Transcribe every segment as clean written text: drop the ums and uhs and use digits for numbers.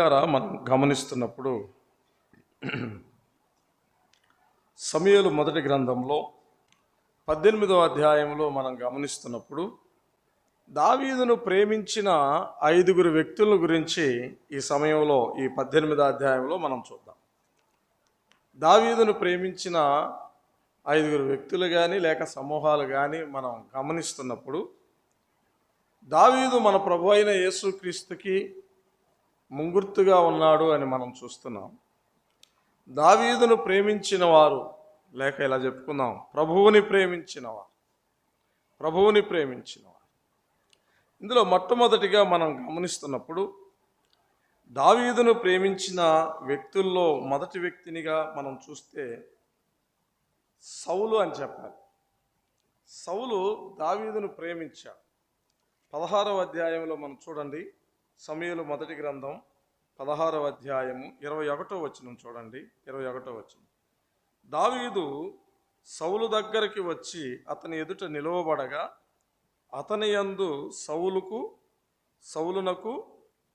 ప్రియులారా, మనం గమనిస్తున్నప్పుడు సమూయేలు మొదటి గ్రంథంలో 18వ అధ్యాయంలో మనం గమనిస్తున్నప్పుడు దావీదును ప్రేమించిన 5 వ్యక్తుల గురించి ఈ సమయంలో ఈ 18వ అధ్యాయంలో మనం చూద్దాం. దావీదును ప్రేమించిన 5 వ్యక్తులు కానీ లేక సమూహాలు కానీ మనం గమనిస్తున్నప్పుడు దావీదు మన ప్రభు అయిన యేసుక్రీస్తుకి ముంగుర్తుగా ఉన్నాడు అని మనం చూస్తున్నాం. దావీదును ప్రేమించిన వారు, లేక ఇలా చెప్పుకుందాం, ప్రభువుని ప్రేమించినవారు. ఇందులో మొట్టమొదటిగా మనం గమనిస్తున్నప్పుడు దావీదును ప్రేమించిన వ్యక్తుల్లో మొదటి వ్యక్తినిగా మనం చూస్తే సౌలు అని చెప్పాలి. సౌలు దావీదును ప్రేమించాడు. 16వ అధ్యాయంలో మనం చూడండి, సమూయేలు మొదటి గ్రంథం 16వ అధ్యాయము 21వ వచనం చూడండి. 21వ వచనం, దావీదు సౌలు దగ్గరికి వచ్చి అతని ఎదుట నిలువబడగా అతని యందు సౌలునకు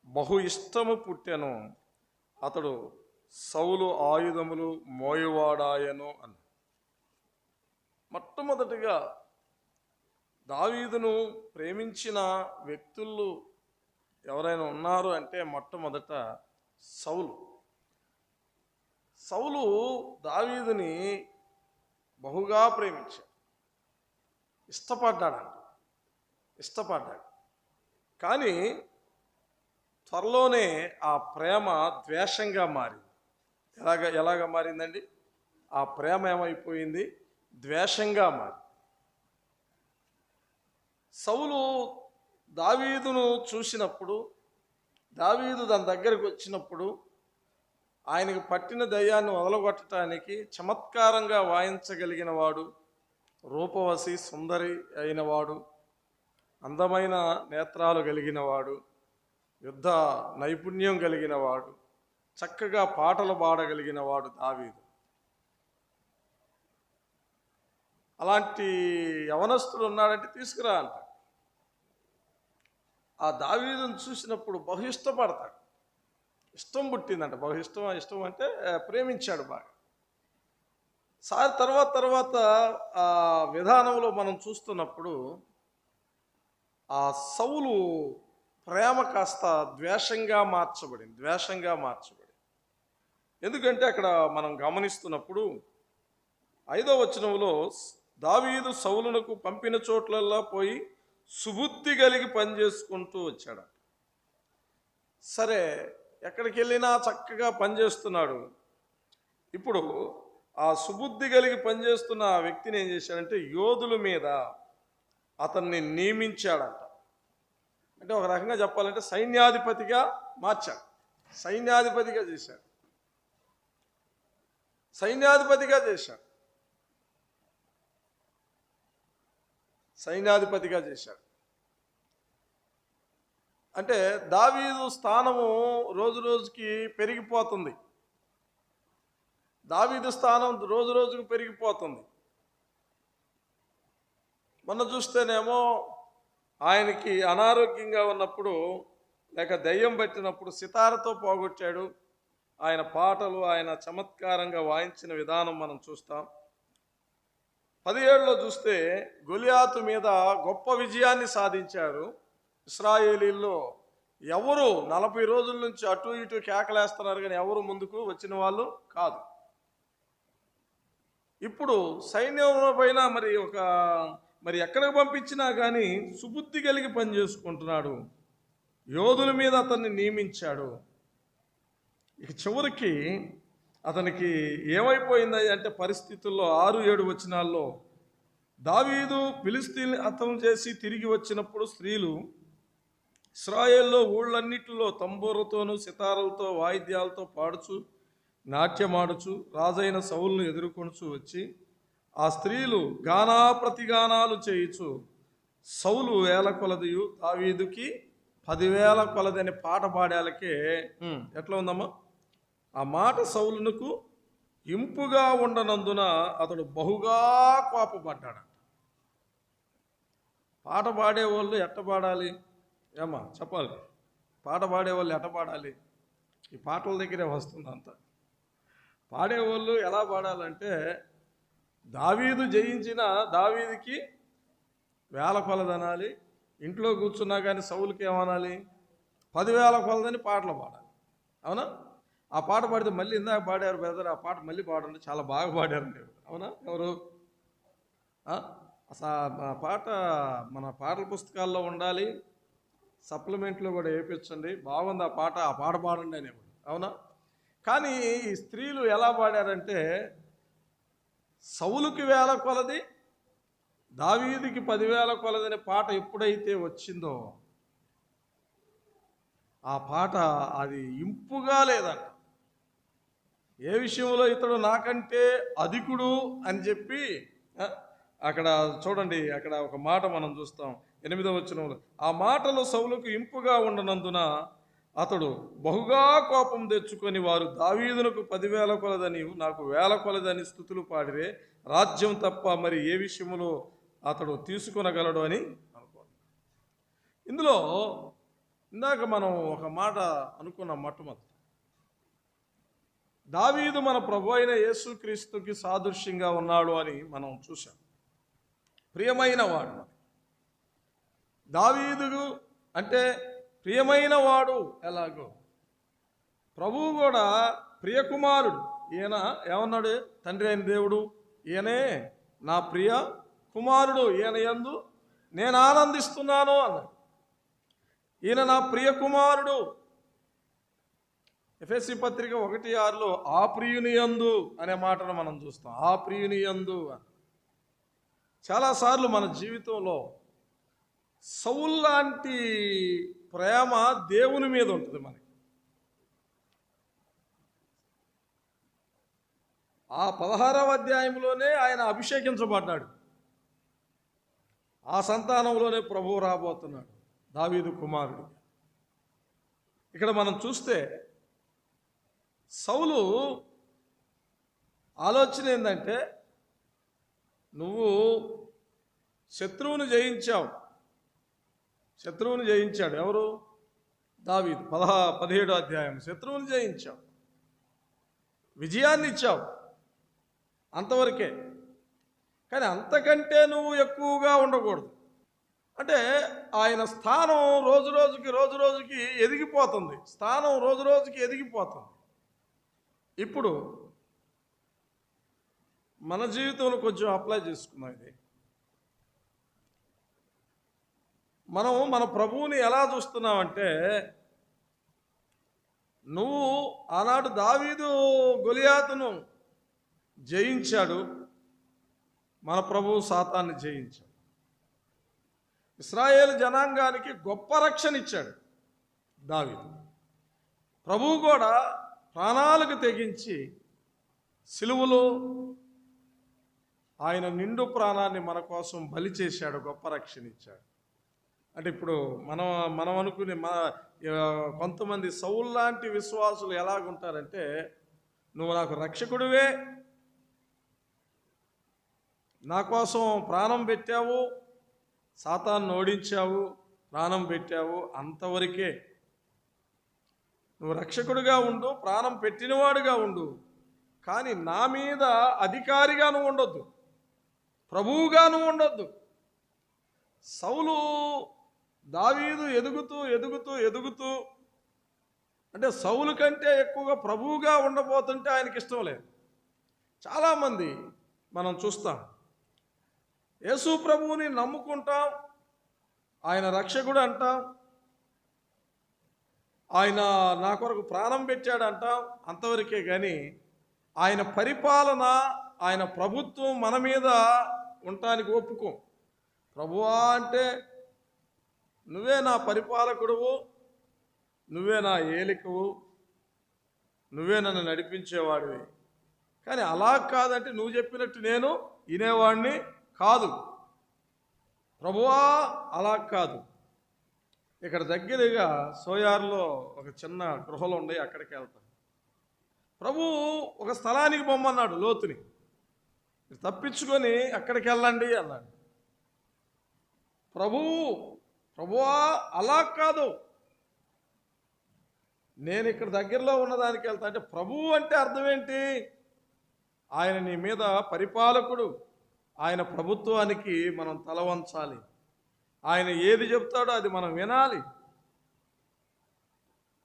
బహు ఇష్టము పుట్టెను, అతడు సౌలు ఆయుధములు మోయువాడాయను అని. మొట్టమొదటిగా దావీదును ప్రేమించిన వ్యక్తులు ఎవరైనా ఉన్నారు అంటే మొట్టమొదట సౌలు దావీదుని బహుగా ప్రేమించాడు, ఇష్టపడ్డాడు. కానీ త్వరలోనే ఆ ప్రేమ ద్వేషంగా మారింది. ఎలాగ మారిందండి? ఆ ప్రేమ ఏమైపోయింది? ద్వేషంగా మారింది. సౌలు దావీదును చూసినప్పుడు, దావీదు దాని దగ్గరకు వచ్చినప్పుడు ఆయనకు పట్టిన దయ్యాన్ని వదలగొట్టడానికి చమత్కారంగా వాయించగలిగిన వాడు, రూపవసి సుందరి అయినవాడు, అందమైన నేత్రాలు కలిగిన వాడు, యుద్ధ నైపుణ్యం కలిగిన వాడు, చక్కగా పాటలు పాడగలిగిన వాడు దావీదు. అలాంటి యవనస్తుడు ఉన్నాడంటే తీసుకురా అంట. ఆ దావీదును చూసినప్పుడు బహు ఇష్టపడతాడు, ఇష్టం పుట్టిందంట. బహు ఇష్టం అంటే ప్రేమించాడు బాగా. తర్వాత ఆ విధానంలో మనం చూస్తున్నప్పుడు ఆ సౌలు ప్రేమ కాస్త ద్వేషంగా మార్చబడింది. ఎందుకంటే అక్కడ మనం గమనిస్తున్నప్పుడు 5వ వచనంలో దావీదు సౌలునకు పంపిన చోట్లల్లా పోయి సుబుద్ధి కలిగి పనిచేసుకుంటూ వచ్చాడు. సరే, ఎక్కడికి వెళ్ళినా చక్కగా పనిచేస్తున్నాడు. ఇప్పుడు ఆ సుబుద్ధి కలిగి పనిచేస్తున్న ఆ వ్యక్తిని ఏం చేశాడంటే యోధుల మీద అతన్ని నియమించాడంట. అంటే ఒక రకంగా చెప్పాలంటే సైన్యాధిపతిగా మార్చాడు, సైన్యాధిపతిగా చేశాడు. అంటే దావీదు స్థానము రోజు రోజుకి పెరిగిపోతుంది. మొన్న చూస్తేనేమో ఆయనకి అనారోగ్యంగా ఉన్నప్పుడు లేక దయ్యం పట్టినప్పుడు సితారతో పోగొట్టాడు. ఆయన పాటలు, ఆయన చమత్కారంగా వాయించిన విధానం మనం చూస్తాం. 17లో చూస్తే గొలియాతు మీద గొప్ప విజయాన్ని సాధించారు. ఇశ్రాయేలీల్లో ఎవరు 40 రోజుల నుంచి అటు ఇటు కేకలేస్తున్నారు, కానీ ఎవరు ముందుకు వచ్చిన వాళ్ళు కాదు. ఇప్పుడు సైన్యం పైన మరి ఎక్కడికి పంపించినా కానీ సుబుద్ధి కలిగి పనిచేసుకుంటున్నాడు. యోధుల మీద అతన్ని నియమించాడు. ఇక చివరికి అతనికి ఏమైపోయింది అంటే పరిస్థితుల్లో 6-7 వచనాల్లో దావీదు ఫిలిష్తీయుల్ని హతం చేసి తిరిగి వచ్చినప్పుడు స్త్రీలు ఇశ్రాయేల్లో ఊళ్ళన్నిటిలో తంబూరతోనూ సితారలతో వాయిద్యాలతో పాడుచు నాట్యమాడుచు రాజైన సౌలును ఎదుర్కొనుచు వచ్చి ఆ స్త్రీలు గానా ప్రతిగానాలు చేయుచు సౌలు 1000 కొలదియు దావీదుకి 10,000 కొలది అనే పాట పాడాలకే ఎట్లా ఉందమ్మా? ఆ మాట సౌలునకు ఇంపుగా ఉండనందున అతడు బహుగా కోపపడ్డాడు. పాట పాడేవాళ్ళు ఎట్ట పాడాలి? ఏమ్మా చెప్పాలి. పాట పాడేవాళ్ళు ఎట్ట పాడాలి? ఈ పాటల దగ్గరే వస్తుంది అంతా. పాడేవాళ్ళు ఎలా పాడాలంటే, దావీదు జయించిన దావీదుకి వేల కొలదనాలి, ఇంట్లో కూర్చున్నా కానీ సౌలుకి ఏమనాలి, 10,000 కొలదని పాటలు పాడాలి. అవునా? ఆ పాట పాడితే మళ్ళీ ఇందాక పాడారు బ్రదర్, ఆ పాట మళ్ళీ పాడండి, చాలా బాగా పాడారండి. అవునా? ఎవరు? అసలు ఆ పాట మన పాటల పుస్తకాల్లో ఉండాలి, సప్లిమెంట్లో కూడా వేయించండి. బాగుంది ఆ పాట పాడండి అనేవాడు. అవునా? కానీ ఈ స్త్రీలు ఎలా పాడారంటే, సౌలుకి 1000 కొలది, దావీదుకి 10,000 కొలదనే పాట ఎప్పుడైతే వచ్చిందో ఆ పాట అది ఇంపుగా లేదంట. ఏ విషయంలో ఇతడు నాకంటే అధికుడు అని చెప్పి అక్కడ చూడండి, అక్కడ ఒక మాట మనం చూస్తాం 8వ వచనంలో. ఆ మాటలు సౌలుకు ఇంపుగా ఉండనందున అతడు బహుగా కోపం తెచ్చుకొని, వారు దావీదునకు 10,000 కొలదని నాకు 1000 కొలదని స్తుతులు పాడిరే, రాజ్యం తప్ప మరి ఏ విషయంలో అతడు తీసుకొనగలడు అని అనుకోండి. ఇందులో ఇందాక మనం ఒక మాట అనుకున్నాం. మొట్టమొదటి దావీదు మన ప్రభు అయిన యేసుక్రీస్తుకి సాదృశ్యంగా ఉన్నాడు అని మనం చూసాం. ప్రియమైన వాడు దావీదు అంటే ప్రియమైన వాడు. ఎలాగో ప్రభువు కూడా ప్రియకుమారుడు. ఈయన ఏమన్నాడు? తండ్రి అయిన దేవుడు, ఈయనే నా ప్రియ కుమారుడు, ఈయన యందు నేను ఆనందిస్తున్నాను అన్నాడు. ఈయన నా ప్రియ కుమారుడు. ఎఫెసీ పత్రిక 1:6లో ఆ ప్రియుని యందు అనే మాటను మనం చూస్తాం. ఆ ప్రియుని యందు. చాలాసార్లు మన జీవితంలో సౌలు లాంటి ప్రేమ దేవుని మీద ఉంటుంది మనకి. ఆ 16వ అధ్యాయంలోనే ఆయన అభిషేకించబడ్డాడు. ఆ సంతానంలోనే ప్రభువు రాబోతున్నాడు, దావీదు కుమారుడు. ఇక్కడ మనం చూస్తే సౌలు ఆలోచన ఏంటంటే, నువ్వు శత్రువును జయించావు. శత్రువును జయించాడు ఎవరు? దావీదు. 17వ అధ్యాయం. శత్రువును జయించావు, విజయాన్ని ఇచ్చావు, అంతవరకే. కానీ అంతకంటే నువ్వు ఎక్కువగా ఉండకూడదు. అంటే ఆయన స్థానం రోజు రోజుకి ఎదిగిపోతుంది. స్థానం రోజు రోజుకి ఎదిగిపోతుంది. ఇప్పుడు మన జీవితంలో కొంచెం అప్లై చేసుకున్నాం. ఇది మనం మన ప్రభువుని ఎలా చూస్తున్నామంటే, నువ్వు ఆనాడు దావీదు గొలియాతును జయించాడు, మన ప్రభువు సాతాన్ని జయించాడు. ఇశ్రాయేలు జనాంగానికి గొప్ప రక్షణ ఇచ్చాడు దావీదు. ప్రభువు కూడా ప్రాణాలకు తెగించి సిలువలో ఆయన నిండు ప్రాణాన్ని మన కోసం బలి చేశాడు, గొప్ప రక్షణ ఇచ్చాడు. అంటే ఇప్పుడు మనం అనుకునే కొంతమంది సౌలు లాంటి విశ్వాసులు ఎలాగుంటారంటే, నువ్వు నాకు రక్షకుడివే, నా కోసం ప్రాణం పెట్టావు, సాతాన్ని ఓడించావు, ప్రాణం పెట్టావు, అంతవరకే. నువ్వు రక్షకుడిగా ఉండు, ప్రాణం పెట్టినవాడుగా ఉండు, కానీ నా మీద అధికారిగా నువ్వు ఉండొద్దు, ప్రభువుగా నువ్వు ఉండొద్దు. సౌలు దావీదు ఎదుగుతూ అంటే సౌలు కంటే ఎక్కువగా ప్రభువుగా ఉండబోతుంటే ఆయనకి ఇష్టం లేదు. చాలామంది మనం చూస్తాం, యేసు ప్రభువుని నమ్ముకుంటాం, ఆయన రక్షకుడు అంటాం, ఆయన నా కొరకు ప్రాణం పెట్టాడు అంటాం, అంతవరకే. కానీ ఆయన పరిపాలన, ఆయన ప్రభుత్వం మన మీద ఉండటానికి ఒప్పుకోం. ప్రభువా అంటే నువ్వే నా పరిపాలకుడువు, నువ్వే నా ఏలికవు, నువ్వే నన్ను నడిపించేవాడివి. కానీ అలా కాదంటే నువ్వు చెప్పినట్టు నేను వినేవాడిని కాదు. ప్రభువా అలా కాదు. ఇక్కడ దగ్గరగా సోయార్లో ఒక చిన్న గృహలు ఉన్నాయి, అక్కడికి వెళ్తాను. ప్రభువు ఒక స్థలానికి పొమ్మన్నాడు లోతుని. తప్పించుకొని అక్కడికి వెళ్ళండి అన్నాడు. ప్రభువా అలా కాదు, నేను ఇక్కడ దగ్గరలో ఉన్నదానికి వెళ్తా అంటే ప్రభువు అంటే అర్థం ఏంటి? ఆయన నీ మీద పరిపాలకుడు. ఆయన ప్రభుత్వానికి మనం తల వంచాలి. ఆయన ఏది చెప్తాడో అది మనం వినాలి.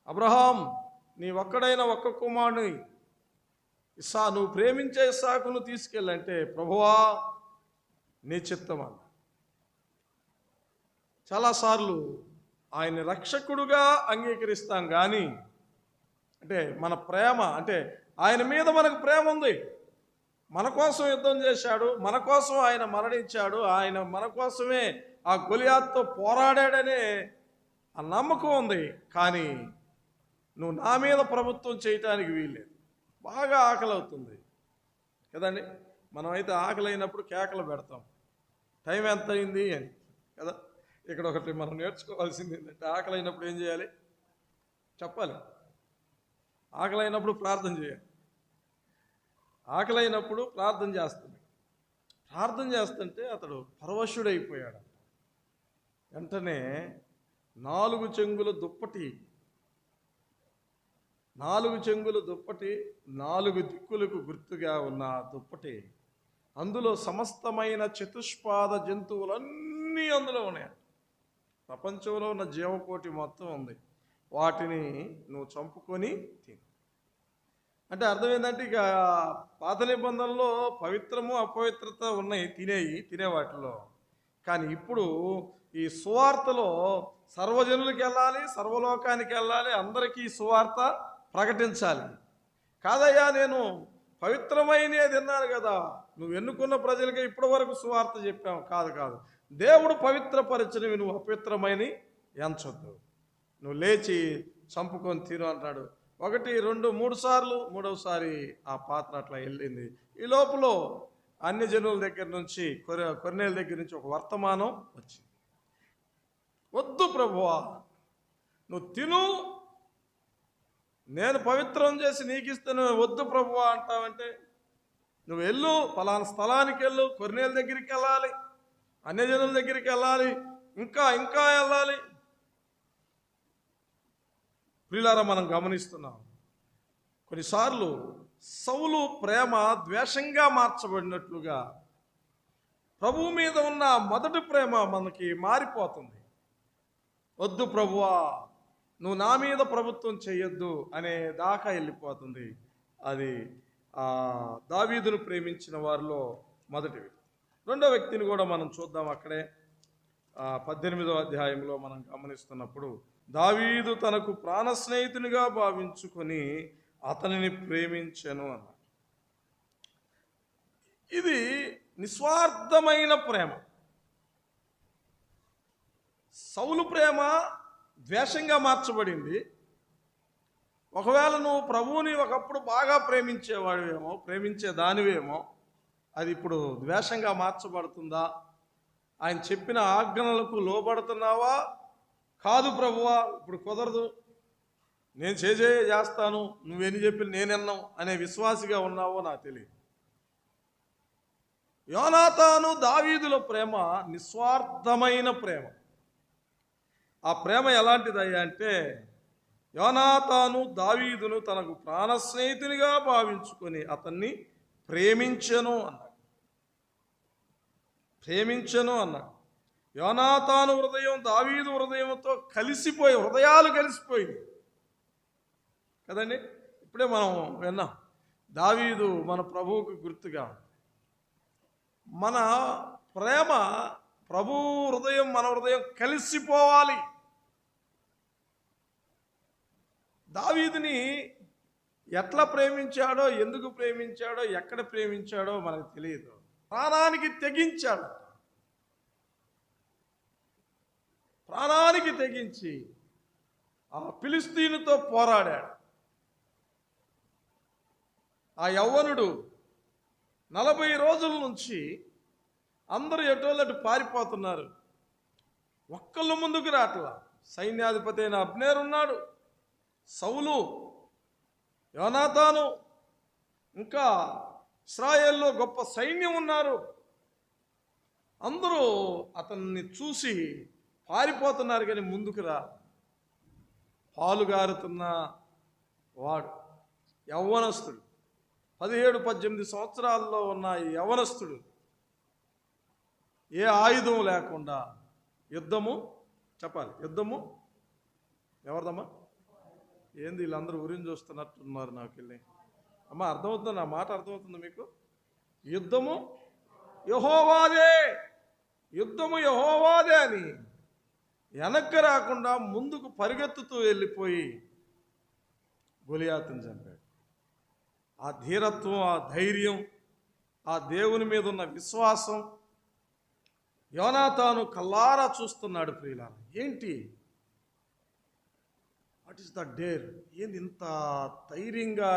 అబ్రహాం, నీ ఒక్కడైన ఒక్క కుమారుని నువ్వు ప్రేమించే ఇస్సాకును తీసుకెళ్ళంటే ప్రభువా నీ చిత్తమా. చాలాసార్లు ఆయన రక్షకుడుగా అంగీకరిస్తాం కానీ అంటే మన ప్రేమ అంటే ఆయన మీద మనకు ప్రేమ ఉంది. మన కోసం యుద్ధం చేశాడు, మన కోసం ఆయన మరణించాడు, ఆయన మన కోసమే ఆ గొలియాతుతో పోరాడాడనే ఆ నమ్మకం ఉంది. కానీ నువ్వు నా మీద ప్రభుత్వం చేయటానికి వీల్లేదు. బాగా ఆకలి అవుతుంది కదండి. మనమైతే ఆకలి అయినప్పుడు కేకలు పెడతాం, టైం ఎంత అయింది అని కదా. ఇక్కడ ఒకటి మనం నేర్చుకోవాల్సింది ఏంటంటే ఆకలి అయినప్పుడు ఏం చేయాలి చెప్పాలి. ఆకలి అయినప్పుడు ప్రార్థన చేయాలి. ఆకలి అయినప్పుడు ప్రార్థన చేస్తుంది. ప్రార్థన చేస్తుంటే అతడు పరవశుడైపోయాడు. వెంటనే 4 చెంగుల దుప్పటి 4 దిక్కులకు గుర్తుగా ఉన్న దుప్పటి, అందులో సమస్తమైన చతుష్పాద జంతువులన్నీ అందులో ఉన్నాయి. ప్రపంచంలో ఉన్న జీవకోటి మొత్తం ఉంది. వాటిని నువ్వు చంపుకొని తిను అంటే అర్థం ఏంటంటే ఇక పాత నిబంధనలో పవిత్రము అపవిత్రత ఉన్నాయి తినే వాటిలో. కానీ ఇప్పుడు ఈ సువార్తలో సర్వజనులకు వెళ్ళాలి, సర్వలోకానికి వెళ్ళాలి, అందరికీ సువార్త ప్రకటించాలి. కాదయ్యా నేను పవిత్రమైనది తిన్నాను కదా, నువ్వు ఎన్నుకున్న ప్రజలకి ఇప్పటి వరకు సువార్త చెప్పావు. కాదు, దేవుడు పవిత్రపరిచినవి నువ్వు అపవిత్రమైనవి ఎంచొద్దు. నువ్వు లేచి చంపుకొని తిను అంటాడు. 1, 2, 3 సార్లు. 3వసారి ఆ పాత్ర అట్లా వెళ్ళింది. ఈ లోపల అన్ని జనుల దగ్గర నుంచి కొర్నేలు దగ్గర నుంచి ఒక వర్తమానం వచ్చింది. వద్దు ప్రభువా, నువ్వు తిను, నేను పవిత్రం చేసి నీకు ఇస్తాను, వద్దు ప్రభువా అంటావంటే నువ్వు వెళ్ళు, ఫలానా స్థలానికి వెళ్ళు, కొర్నేలు దగ్గరికి వెళ్ళాలి, అన్ని జనుల దగ్గరికి వెళ్ళాలి, ఇంకా వెళ్ళాలి. ప్రియులారా, మనం గమనిస్తున్నాం కొన్నిసార్లు సౌలు ప్రేమ ద్వేషంగా మార్చబడినట్లుగా ప్రభువు మీద ఉన్న మొదటి ప్రేమ మనకి మారిపోతుంది. వద్దు ప్రభువా, నువ్వు నా మీద ప్రభుత్వం చేయొద్దు అనే దాకా వెళ్ళిపోతుంది. అది దావీదును ప్రేమించిన వారిలో మొదటి వ్యక్తి. రెండో వ్యక్తిని కూడా మనం చూద్దాం. అక్కడే 18వ అధ్యాయంలో మనం గమనిస్తున్నప్పుడు దావీదు తనకు ప్రాణ స్నేహితునిగా భావించుకొని అతనిని ప్రేమించెను అన్నాడు. ఇది నిస్వార్థమైన ప్రేమ. సౌలు ప్రేమ ద్వేషంగా మార్చబడింది. ఒకవేళ నువ్వు ప్రభువుని ఒకప్పుడు బాగా ప్రేమించేవాడివేమో, ప్రేమించేదానివేమో, అది ఇప్పుడు ద్వేషంగా మార్చబడుతుందా? ఆయన చెప్పిన ఆజ్ఞలకు లోబడుతున్నావా? కాదు ప్రభువా, ఇప్పుడు కుదరదు, నేను చేస్తాను, నువ్వేని చెప్పి నేనెన్నాం అనే విశ్వాసిగా ఉన్నావో నాకు తెలియదు. యోనాతాను దావీదుల ప్రేమ నిస్వార్థమైన ప్రేమ. ఆ ప్రేమ ఎలాంటిదయ్యా అంటే యోనాతాను దావీదును తనకు ప్రాణ స్నేహితునిగా భావించుకొని అతన్ని ప్రేమించెను అన్నాడు. యోనాతాను హృదయం దావీదు హృదయంతో హృదయాలు కలిసిపోయింది కదండి. ఇప్పుడే మనం విన్నాం, దావీదు మన ప్రభువుకు గుర్తుగా. మన ప్రేమ ప్రభు హృదయం మన హృదయం కలిసిపోవాలి. దావీదుని ఎట్లా ప్రేమించాడో, ఎందుకు ప్రేమించాడో, ఎక్కడ ప్రేమించాడో మనకు తెలియదు. ప్రాణానికి తెగించి ఆ ఫిలిస్తీనుతో పోరాడాడు. ఆ యవ్వనుడు 40 రోజుల నుంచి అందరూ ఎటోళ్ళటు పారిపోతున్నారు, ఒక్కళ్ళు ముందుకు రాట్లా. సైన్యాధిపతి అయిన అబ్నేరు ఉన్నాడు, సౌలు, యోనాతాను, ఇంకా ఇశ్రాయేల్లో గొప్ప సైన్యం ఉన్నారు. అందరూ అతన్ని చూసి పారిపోతున్నారు కానీ ముందుకు రా. పాలు గారుతున్న వాడు యవ్వనస్తుడు, 17-18 సంవత్సరాల్లో ఉన్న ఈ యవ్వనస్తుడు ఏ ఆయుధం లేకుండా యుద్ధము చెప్పాలి. యుద్ధము ఎవరిదమ్మా? ఏంది వీళ్ళందరూ గురించి చూస్తున్నట్టున్నారు నాకు వెళ్ళి. అమ్మ అర్థమవుతుంది, నా మాట అర్థమవుతుంది మీకు? యుద్ధము యెహోవాదే, యుద్ధము యెహోవాదే అని వెనక్కి రాకుండా ముందుకు పరిగెత్తుతూ వెళ్ళిపోయి గొలియాతుని చంపాడు. ఆ ధీరత్వం, ఆ ధైర్యం, ఆ దేవుని మీద ఉన్న విశ్వాసం యోనాతాను కల్లారా చూస్తున్నాడు. ప్రియులారా, ఏంటి వాట్ ఈస్ ద డేర్? ఏంది ఇంత ధైర్యంగా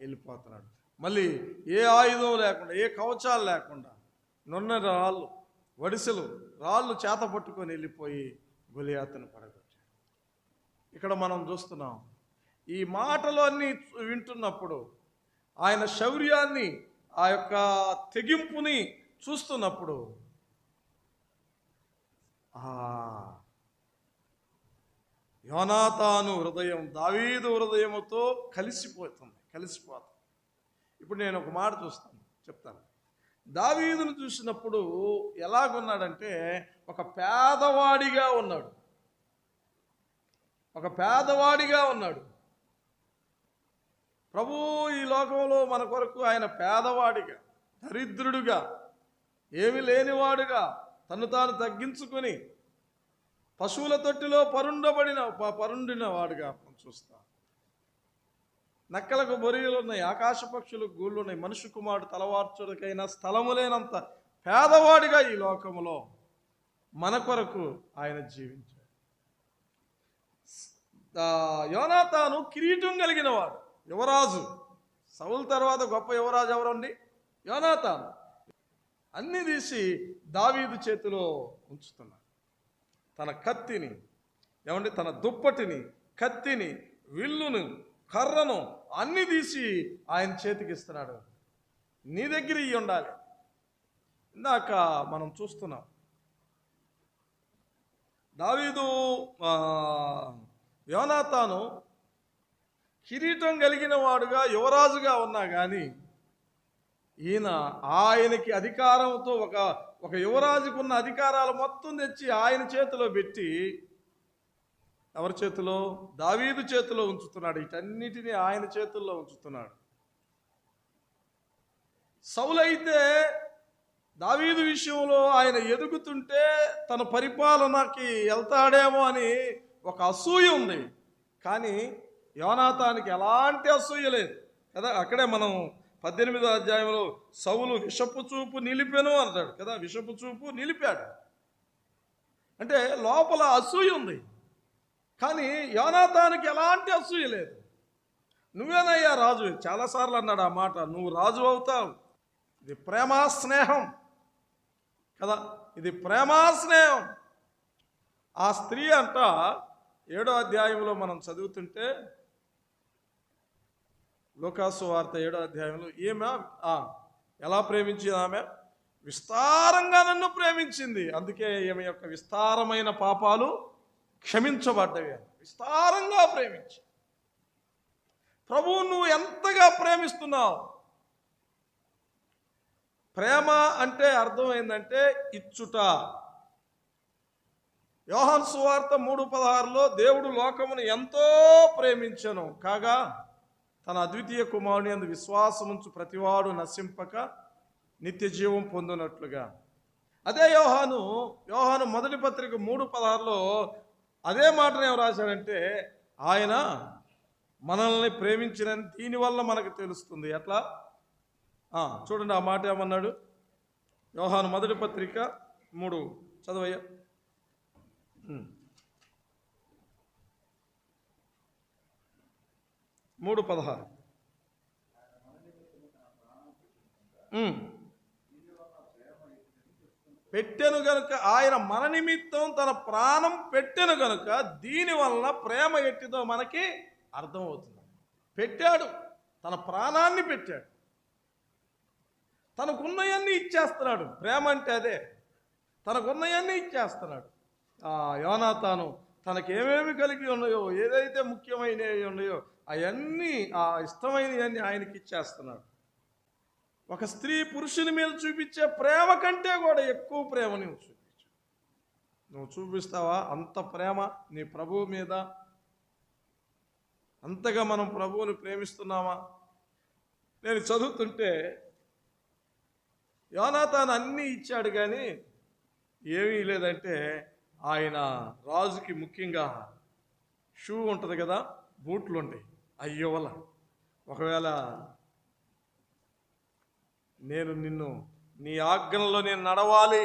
వెళ్ళిపోతున్నాడు? మళ్ళీ ఏ ఆయుధం లేకుండా, ఏ కవచాలు లేకుండా, నున్న రాళ్ళు, వడిసెలు, రాళ్ళు చేత పట్టుకొని వెళ్ళిపోయి గొలియాతును పడగొట్టాడు. ఇక్కడ మనం చూస్తున్నాం, ఈ మాటలు అన్నీ వింటున్నప్పుడు, ఆయన శౌర్యాన్ని, ఆ యొక్క తెగింపుని చూస్తున్నప్పుడు యోనాతాను హృదయం దావీదు హృదయముతో కలిసిపోతుంది. ఇప్పుడు నేను ఒక మాట చెప్తాను. దావీదును చూసినప్పుడు ఎలాగున్నాడంటే ఒక పేదవాడిగా ఉన్నాడు. ప్రభు ఈ లోకంలో మన కొరకు ఆయన పేదవాడిగా, దరిద్రుడుగా, ఏమి లేనివాడుగా తను తాను తగ్గించుకొని పశువుల తొట్టిలో పరుండిన వాడుగా మనం చూస్తాం. నక్కలకు బొరియలు ఉన్నాయి, ఆకాశ పక్షులకు గూళ్ళు ఉన్నాయి, మనుష్య కుమారుడు తలవార్చుడికైనా స్థలము లేనంత పేదవాడిగా ఈ లోకములో మన కొరకు ఆయన జీవించాడు. యోనాతాను కిరీటం కలిగిన వాడు, యువరాజు. సౌలు తర్వాత గొప్ప యువరాజు ఎవరండి? యోనాతాను. అన్ని తీసి దావీదు చేతిలో ఉంచుతున్నాడు. తన కత్తిని, తన దుప్పటిని, కత్తిని, విల్లును, కర్రను అన్ని తీసి ఆయన చేతికి ఇస్తున్నాడు. నీ దగ్గర ఇవి ఉండాలి. ఇందాక మనం చూస్తున్నాం, దావీదు యోనాతాను కిరీటం కలిగిన వాడుగా, యువరాజుగా ఉన్నా కానీ ఈయన ఆయనకి అధికారంతో ఒక యువరాజుకున్న అధికారాలు మొత్తం తెచ్చి ఆయన చేతిలో పెట్టి, ఎవరి చేతిలో? దావీదు చేతిలో ఉంచుతున్నాడు. వీటన్నిటినీ ఆయన చేతుల్లో ఉంచుతున్నాడు. సౌలు అయితే దావీదు విషయంలో ఆయన ఎదుగుతుంటే తన పరిపాలనకి వెళ్తాడేమో అని ఒక అసూయ ఉంది. కానీ యోనాతానికి ఎలాంటి అసూయ లేదు కదా. అక్కడే మనం 18వ అధ్యాయంలో సౌలు విషపు చూపు నిలిపెను అంటాడు కదా. విషపు చూపు నిలిపాడు అంటే లోపల అసూయ ఉంది. కానీ యోనాతానికి ఎలాంటి అసూయ లేదు. నువ్వేనయ్యా రాజు, చాలాసార్లు అన్నాడు ఆ మాట. నువ్వు రాజు అవుతావు. ఇది ప్రేమా స్నేహం కదా, ఇది ప్రేమా స్నేహం. ఆ స్త్రీ అంట 7వ అధ్యాయంలో మనం చదువుతుంటే, లూకాసు వార్త 7వ అధ్యాయంలో ఈమె ఎలా ప్రేమించింది? ఆమె విస్తారంగా నన్ను ప్రేమించింది, అందుకే ఈమె యొక్క విస్తారమైన పాపాలు క్షమించబడ్డవి. విస్తారంగా ప్రేమించి. ప్రభువు నువ్వు ఎంతగా ప్రేమిస్తున్నావు? ప్రేమ అంటే అర్థం ఏంటంటే ఇచ్చుట. యోహాను సువార్త 3:16లో దేవుడు లోకమును ఎంతో ప్రేమించెను కాగా తన అద్వితీయ కుమారుని యందు విశ్వాసముంచు ప్రతివాడు నశింపక నిత్య జీవం పొందినట్లుగా. అదే యోహాను మొదటి పత్రిక 3:16లో అదే మాటను ఏం రాశాడంటే, ఆయన మనల్ని ప్రేమించినని దీనివల్ల మనకు తెలుస్తుంది. ఎట్లా? చూడండి, ఆ మాట ఏమన్నాడు? యోహాను మొదటి పత్రిక 3 చదవయ్యా. 3:16 పెట్టెను గనుక, ఆయన మన నిమిత్తం తన ప్రాణం పెట్టెను గనుక దీనివలన ప్రేమ ఎట్టిదో మనకి అర్థమవుతుంది. పెట్టాడు, తన ప్రాణాన్ని పెట్టాడు, తనకున్నయన్నీ ఇచ్చేస్తున్నాడు. ప్రేమ అంటే అదే, తనకున్నయన్నీ ఇచ్చేస్తున్నాడు. యోనాతాను తనకేమేమి కలిగి ఉన్నాయో, ఏదైతే ముఖ్యమైనవి ఉన్నాయో అవన్నీ ఆ ఇష్టమైనవన్నీ ఆయనకి ఇచ్చేస్తున్నాడు. ఒక స్త్రీ పురుషుని మీద చూపించే ప్రేమ కంటే కూడా ఎక్కువ ప్రేమ నువ్వు చూపించు. నువ్వు చూపిస్తావా అంత ప్రేమ నీ ప్రభువు మీద? అంతగా మనం ప్రభువుని ప్రేమిస్తున్నామా? నేను చదువుతుంటే యోనాతాను అన్నీ ఇచ్చాడు కానీ ఏమీ లేదంటే ఆయన రాజుకి ముఖ్యంగా షూ ఉంటుంది కదా, బూట్లు ఉంటాయి, అయ్యో వల్ల ఒకవేళ నేను నిన్ను నీ ఆజ్ఞలో నేను నడవాలి,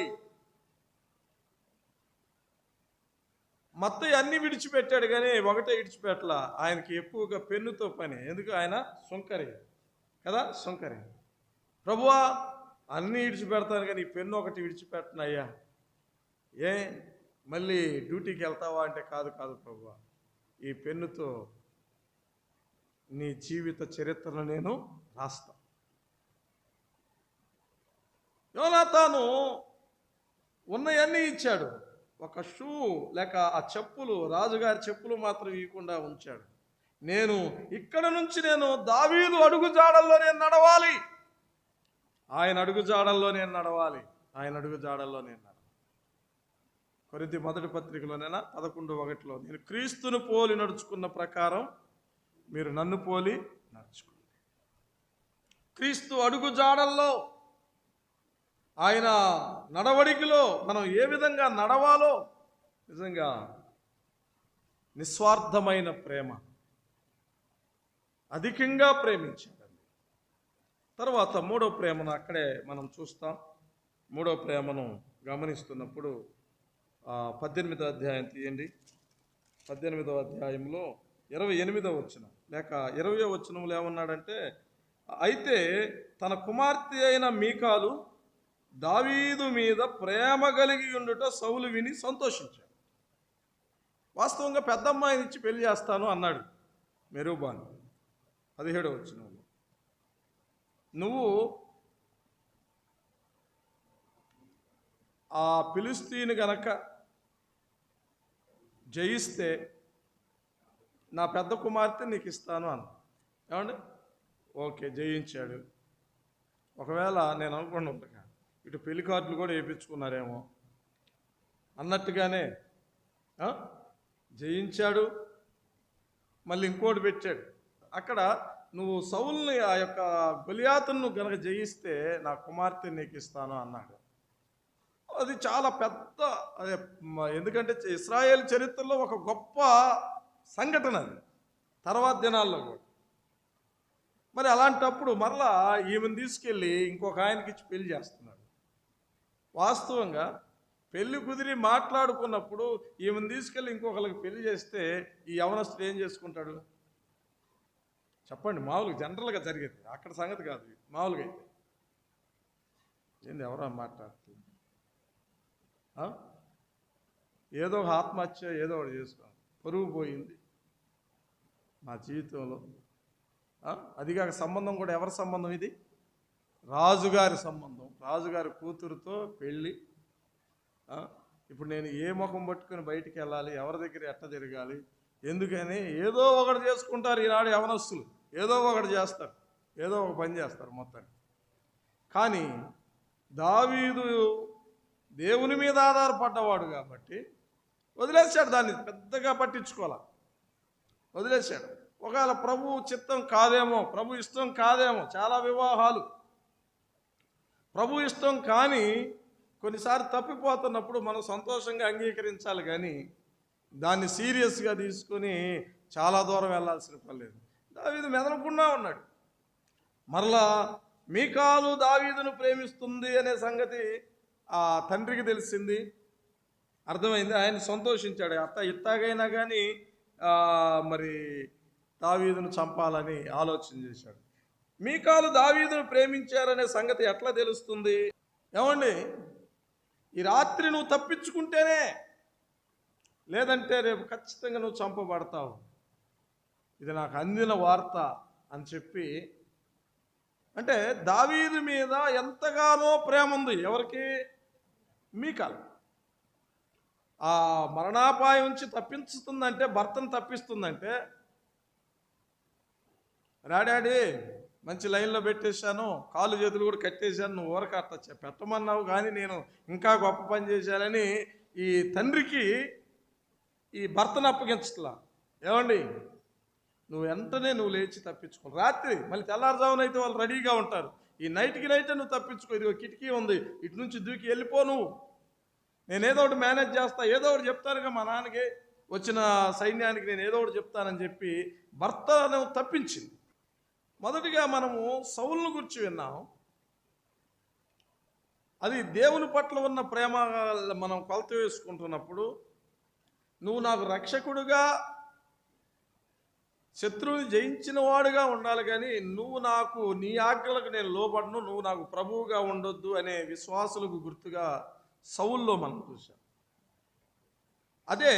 మొత్తం అన్ని విడిచిపెట్టాడు కానీ ఒకటే విడిచిపెట్టలా. ఆయనకి ఎక్కువగా పెన్నుతో పని. ఎందుకు? ఆయన సుంకరి కదా, సుంకరి. ప్రభువా అన్నీ విడిచిపెడతాను కానీ ఈ పెన్ను ఒకటి విడిచిపెట్టను అయ్యా. ఏ మళ్ళీ డ్యూటీకి వెళ్తావా అంటే కాదు కాదు ప్రభువా, ఈ పెన్నుతో నీ జీవిత చరిత్రను నేను రాస్తా. యోనాతాను ఉన్నవన్నీ ఇచ్చాడు, ఒక షూ లేక ఆ చెప్పులు, రాజుగారి చెప్పులు మాత్రం ఇవ్వకుండా ఉంచాడు. నేను ఇక్కడ నుంచి నేను దావీదు అడుగుజాడల్లో నేను నడవాలి, ఆయన అడుగుజాడల్లో నేను నడవాలి, ఆయన అడుగుజాడల్లో నేను నడవాలి. కొరింథీ మొదటి పత్రికలోనైనా 11:1 నేను క్రీస్తును పోలి నడుచుకున్న ప్రకారం మీరు నన్ను పోలి నడుచుకోండి. క్రీస్తు అడుగుజాడల్లో, ఆయన నడవడికలో మనం ఏ విధంగా నడవాలో నిజంగా నిస్వార్థమైన ప్రేమ, అధికంగా ప్రేమించాడండి. తర్వాత మూడో ప్రేమను అక్కడే మనం చూస్తాం. మూడో ప్రేమను గమనిస్తున్నప్పుడు 18వ అధ్యాయం తీయండి. 18వ అధ్యాయంలో 28వ వచనం లేక 20వ వచనంలో ఏమన్నాడంటే, అయితే తన కుమార్తె అయిన మీకాలు దావీదు మీద ప్రేమ కలిగి ఉండుట సౌలు విని సంతోషించాడు. వాస్తవంగా పెద్దమ్మాయిని ఇచ్చి పెళ్లి చేస్తాను అన్నాడు మెరూబాను. 17వ వచనంలో నువ్వు ఆ ఫిలిష్తీయుని గనక జయిస్తే నా పెద్ద కుమార్తె నీకు ఇస్తాను అన్న. ఏమండి? ఓకే, జయించాడు. ఒకవేళ నేను అనుకున్నాను ఇటు పెళ్లి కార్డులు కూడా వేయించుకున్నారేమో అన్నట్టుగానే జయించాడు, మళ్ళీ ఇంకోటి పెట్టాడు. అక్కడ నువ్వు సౌల్ని, ఆ యొక్క గొలియాతును గనక జయిస్తే నా కుమార్తె నీకు ఇస్తాను అన్నాడు. అది చాలా పెద్ద, అదే ఎందుకంటే ఇశ్రాయేల్ చరిత్రలో ఒక గొప్ప సంఘటన అది, తర్వాత దినాల్లో కూడా. మరి అలాంటప్పుడు మరలా ఈమెను తీసుకెళ్ళి ఇంకొక ఆయనకి ఇచ్చి పెళ్లి చేస్తున్నాడు. వాస్తవంగా పెళ్లి కుదిరి మాట్లాడుకున్నప్పుడు ఈమెను తీసుకెళ్ళి ఇంకొకరికి పెళ్లి చేస్తే ఈ యవనస్తుడు ఏం చేసుకుంటాడు చెప్పండి? మామూలుగా జనరల్గా జరిగేది, అక్కడ సంగతి కాదు, మామూలుగా అయితే ఏంది ఎవరో మాట్లాడుతుంది, ఏదో ఒక ఆత్మహత్య ఏదో ఒకటి చేసుకో, పరువు పోయింది మా జీవితంలో. అదిగాక సంబంధం కూడా ఎవరి సంబంధం? ఇది రాజుగారి సంబంధం, రాజుగారి కూతురుతో పెళ్ళి. ఇప్పుడు నేను ఏ ముఖం పట్టుకుని బయటికి వెళ్ళాలి, ఎవరి దగ్గర ఎట్ట తిరగాలి? ఎందుకని ఏదో ఒకటి చేసుకుంటారు ఈనాడు యవనస్తులు, ఏదో ఒకటి చేస్తారు, ఏదో ఒక పని చేస్తారు మొత్తాన్ని. కానీ దావీదు దేవుని మీద ఆధారపడ్డవాడు కాబట్టి వదిలేశాడు, దాన్ని పెద్దగా పట్టించుకోవాలి, వదిలేశాడు. ఒకవేళ ప్రభు చిత్తం కాదేమో, ప్రభు ఇష్టం కాదేమో, చాలా వివాహాలు ప్రభు ఇష్టం కానీ కొన్నిసార్లు తప్పిపోతున్నప్పుడు మనం సంతోషంగా అంగీకరించాలి కానీ దాన్ని సీరియస్గా తీసుకొని చాలా దూరం వెళ్ళాల్సిన పని లేదు. దావీదు మెదలకుండా ఉన్నాడు. మరలా మీకాలు దావీదును ప్రేమిస్తుంది అనే సంగతి ఆ తండ్రికి తెలిసింది, అర్థమైంది. ఆయన సంతోషించాడు. ఇత్తాగైనా కానీ మరి దావీదును చంపాలని ఆలోచన చేశాడు. మీకాలు దావీదును ప్రేమించారనే సంగతి ఎట్లా తెలుస్తుంది? ఏమండి, ఈ రాత్రి నువ్వు తప్పించుకుంటేనే, లేదంటే రేపు ఖచ్చితంగా నువ్వు చంపబడతావు, ఇది నాకు అందిన వార్త అని చెప్పి. అంటే దావీదు మీద ఎంతగానో ప్రేమ ఉంది. ఎవరికి? మీకాలు. ఆ మరణాపాయం నుంచి తప్పించుతుందంటే, భర్తను తప్పిస్తుందంటే డాడీ మంచి లైన్లో పెట్టేశాను, కాళ్ళు చేతులు కూడా కట్టేశాను, నువ్వు ఊరక అట్ట పెట్టమన్నావు కానీ నేను ఇంకా గొప్ప పని చేశానని ఈ తండ్రికి ఈ భర్తను అప్పగించట్లా. ఏమండి, నువ్వు వెంటనే లేచి తప్పించుకో. రాత్రి మళ్ళీ తెల్లారుజామునైతే వాళ్ళు రెడీగా ఉంటారు. ఈ నైట్కి నైటే నువ్వు తప్పించుకో. ఇది కిటికీ ఉంది, ఇటు నుంచి దూకి వెళ్ళిపో, నువ్వు నేను ఏదో ఒకటి మేనేజ్ చేస్తా, ఏదో ఒకటి చెప్తానుగా మా నాన్నకి వచ్చిన సైన్యానికి నేను ఏదో ఒకటి చెప్తానని చెప్పి భర్తను తప్పించింది. మొదటిగా మనము సౌలును గురించి విన్నాం. అది దేవుని పట్ల ఉన్న ప్రేమ మనం కొలత వేసుకుంటున్నప్పుడు, నువ్వు నాకు రక్షకుడుగా శత్రువుని జయించిన వాడుగా ఉండాలి, కానీ నువ్వు నాకు నీ ఆజ్ఞలకు నేను లోబడను, నువ్వు నాకు ప్రభువుగా ఉండొద్దు అనే విశ్వాసులకు గుర్తుగా సౌల్లో మనం చూసాం. అదే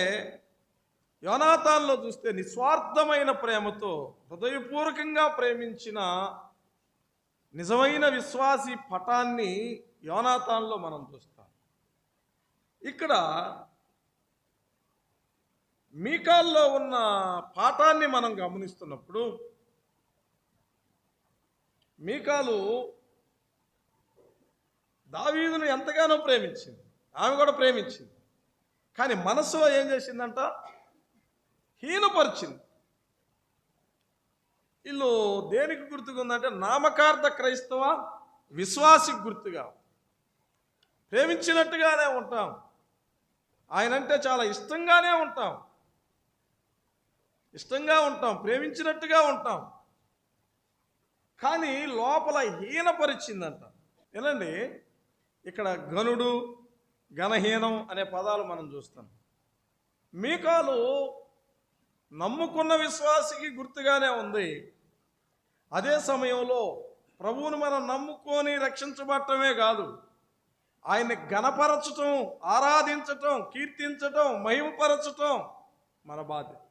యోనాతాన్లో చూస్తే నిస్వార్థమైన ప్రేమతో హృదయపూర్వకంగా ప్రేమించిన నిజమైన విశ్వాసి పటాన్ని యోనాతాన్లో మనం చూస్తాం. ఇక్కడ మీకాల్లో ఉన్న పాఠాన్ని మనం గమనిస్తున్నప్పుడు, మీకాలు దావీదును ఎంతగానో ప్రేమించింది, ఆమె కూడా ప్రేమించింది. కానీ మనసులో ఏం చేసిందంట? హీనపరిచింది. వీళ్ళు దేనికి గుర్తుగా ఉందంటే నామకార్థ క్రైస్తవ విశ్వాసికి గుర్తుగా. ప్రేమించినట్టుగానే ఉంటాం, ఆయనంటే చాలా ఇష్టంగానే ఉంటాం, ప్రేమించినట్టుగా ఉంటాం, కానీ లోపల హీనపరిచిందంట. ఏనండి, ఇక్కడ గనుడు, ఘనహీనం అనే పదాలు మనం చూస్తాం. మీకాలు నమ్ముకున్న విశ్వాసికి గుర్తుగానే ఉంది. అదే సమయంలో ప్రభువును మనం నమ్ముకొని రక్షించబడటమే కాదు, ఆయన్ని ఘనపరచటం, ఆరాధించటం, కీర్తించటం, మహిమపరచటం మన బాధ్యత.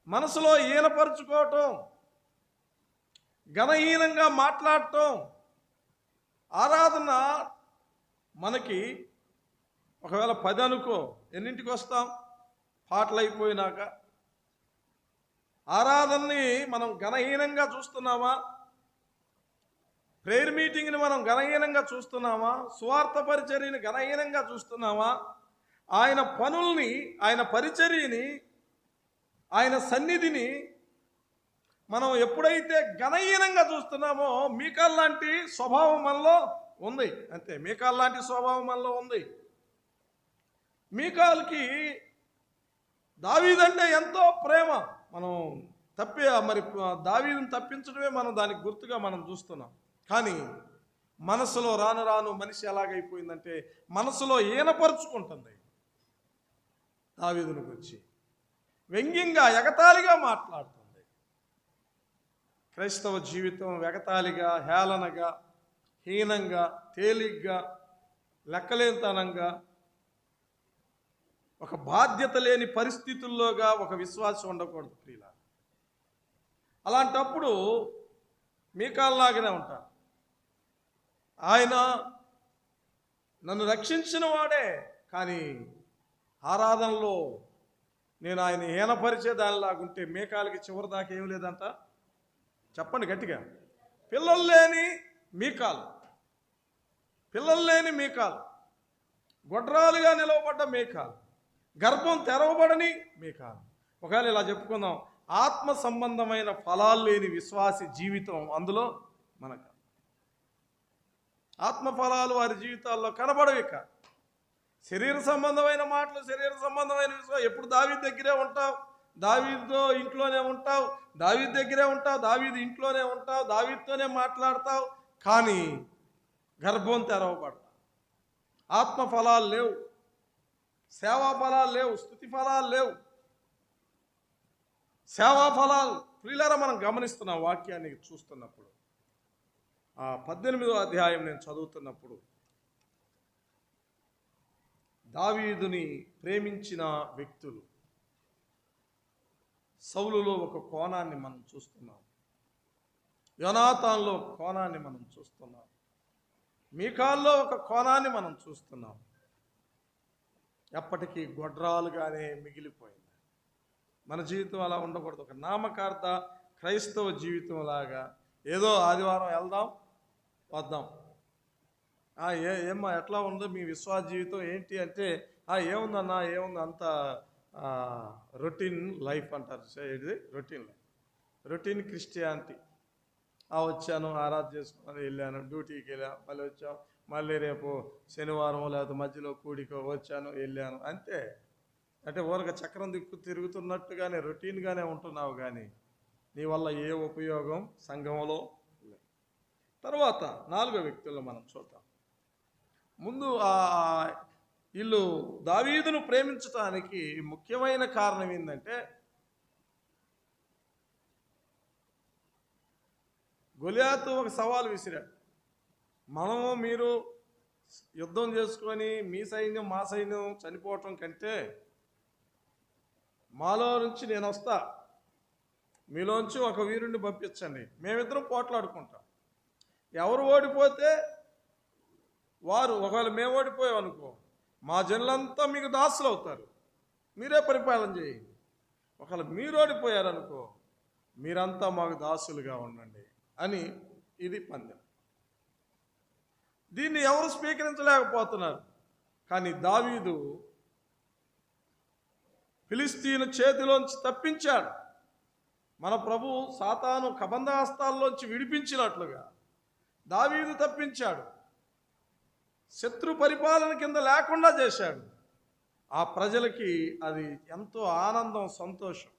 మనసులో హీనపరుచుకోవటం, ఘనహీనంగా మాట్లాడటం, ఆరాధన మనకి ఒకవేళ 10 అనుకో, ఎన్నింటికి వస్తాం? పాటలు అయిపోయినాక. ఆరాధనని మనం ఘనహీనంగా చూస్తున్నామా? ప్రేయర్ మీటింగ్ని మనం ఘనహీనంగా చూస్తున్నామా? సువార్త పరిచర్యని ఘనహీనంగా చూస్తున్నామా? ఆయన పనుల్ని, ఆయన పరిచర్యని, ఆయన సన్నిధిని మనం ఎప్పుడైతే ఘనహీనంగా చూస్తున్నామో మీకాల్ లాంటి స్వభావం మనలో ఉంది. అంతే, మీకాల్ లాంటి స్వభావం మనలో ఉంది. మీకాల్కి దావీదంటే ఎంతో ప్రేమ. మనం మరి దావీదుని తప్పించడమే మనం దానికి గుర్తుగా మనం చూస్తున్నాం. కానీ మనసులో రాను రాను మనిషి ఎలాగైపోయిందంటే మనసులో ఈనపరుచుకుంటుంది. దావీదుని గురించి వ్యంగ్యంగా, ఎగతాళిగా మాట్లాడుతుంది. క్రైస్తవ జీవితం ఎగతాళిగా, హేళనగా, హీనంగా, తేలిగ్గా, లెక్కలేనితనంగా, ఒక బాధ్యత లేని పరిస్థితుల్లోగా ఒక విశ్వాసం ఉండకూడదు ప్రియులారా. అలాంటప్పుడు మీకాల్లాగానే ఉంటారు. ఆయన నన్ను రక్షించిన వాడే, కానీ ఆరాధనలో నేను ఆయన హీనపరిచే దానిలాగుంటే మీకాలకి చివరి దాకా ఏం లేదంట. చెప్పండి గట్టిగా. పిల్లలు లేని మీకాలు, గొడ్రాలుగా నిలవబడ్డ మీకాలు, గర్భం తెరవబడని మీకాలు. ఒకవేళ ఇలా చెప్పుకుందాం, ఆత్మ సంబంధమైన ఫలాలు లేని విశ్వాసి జీవితం అందులో మనకు. ఆత్మ ఫలాలు వారి జీవితాల్లో కనబడవి. శరీర సంబంధమైన మాటలు, శరీర సంబంధమైన విశ్వాసం. ఎప్పుడు దావీదు దగ్గరే ఉంటావు, దావీదుతో ఇంట్లోనే ఉంటావు, దావీదు దగ్గరే ఉంటావు, దావీదు ఇంట్లోనే ఉంటావు, దావీదుతోనే మాట్లాడతావు, కానీ గర్భం తెరవబడతావు. ఆత్మ ఫలాలు లేవు, సేవా ఫలాలు లేవు, స్తుతి ఫలాలు లేవు. సేవా ఫలాలు ప్రియులారా మనం గమనిస్తున్నాం. వాక్యాన్ని చూస్తున్నప్పుడు ఆ 18వ అధ్యాయం నేను చదువుతున్నప్పుడు దావీదుని ప్రేమించిన వ్యక్తులు సౌలులో ఒక కోణాన్ని మనం చూస్తున్నాం, యోనాతాన్లో ఒక కోణాన్ని మనం చూస్తున్నాం, మీకాల్లో ఒక కోణాన్ని మనం చూస్తున్నాం. ఎప్పటికీ గొడ్రాలుగానే మిగిలిపోయింది. మన జీవితం అలా ఉండకూడదు. ఒక నామకార్థ క్రైస్తవ జీవితం లాగా ఏదో ఆదివారం వెళ్దాం వద్దాం, ఏమ్మా ఎట్లా ఉందో మీ విశ్వాస జీవితం ఏంటి అంటే, ఏముందన్నా ఏముంది అంత రొటీన్ లైఫ్ అంటారు. ఇది రొటీన్ లైఫ్, రొటీన్ క్రిస్టియానిటీ. వచ్చాను, ఆరాధన చేసుకున్నాను, వెళ్ళాను, డ్యూటీకి వెళ్ళాను, మళ్ళీ వచ్చాం, మళ్ళీ రేపు శనివారం లేకపోతే మధ్యలో కూడికో వచ్చాను వెళ్ళాను, అంతే. అంటే ఊరక చక్రం తిరుగుతున్నట్టుగానే రొటీన్గానే ఉంటున్నావు, కానీ నీ వల్ల ఏ ఉపయోగం సంఘంలో లేదు. తర్వాత 4వ వ్యక్తులను మనం చూద్దాం. ముందు వీళ్ళు దావీదును ప్రేమించటానికి ముఖ్యమైన కారణం ఏంటంటే, గొలియాతు ఒక సవాల్ విసిరాడు. మనము మీరు యుద్ధం చేసుకొని మీ సైన్యం మా సైన్యం చనిపోవటం కంటే మాలో నుంచి నేను వస్తా, మీలోంచి ఒక వీరుణ్ణి పంపించండి, మేమిద్దరం పోట్లాడుకుంటాం. ఎవరు ఓడిపోతే వారు, ఒకవేళ మేము ఓడిపోయాం అనుకో, మా జనులంతా మీకు దాసులు అవుతారు, మీరే పరిపాలన చేయండి. ఒకవేళ మీరు ఓడిపోయారనుకో, మీరంతా మాకు దాసులుగా ఉండండి అని. ఇది పందెం. దీన్ని ఎవరు స్వీకరించలేకపోతున్నారు. కానీ దావీదు ఫిలిస్తీను చేతిలోంచి తప్పించాడు. మన ప్రభు సాతాను కబంధహస్తాల్లోంచి విడిపించినట్లుగా దావీదు తప్పించాడు. శత్రు పరిపాలన కింద లేకుండా చేశాడు. ఆ ప్రజలకి అది ఎంతో ఆనందం, సంతోషం.